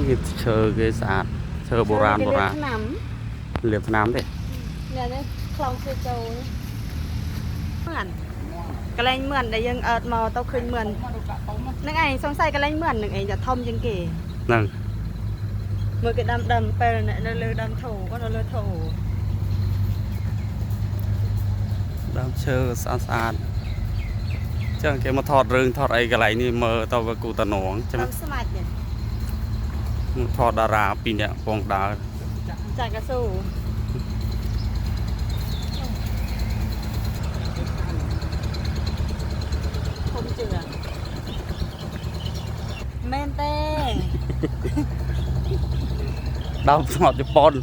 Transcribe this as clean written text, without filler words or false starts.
นี่เชอเกสอาดเชอโบราณเหลียบน้ำดิเนี่ยนี่คลองเซโจเหมือนกระไรเหมือนแต่ยังมาเต้าคืนเหมือนนั่งไงสงสัยกระไรเหมือนหนึ่งไงจะทอมยังเก๋นั่งมือก็ดำไปเนี่ยเลยดำโถก็เลยโถดำเชอสาดเจ้าแกมาทอดเรื่องทอดไอ้กระไรนี่เมื่อตอนกูตะหนองใช่ไหมสมัยเนี่ยทอดดาราปีเนี่ยปองดาจากกระสูผมเจือแม่นเต้ดาวทอดจะปน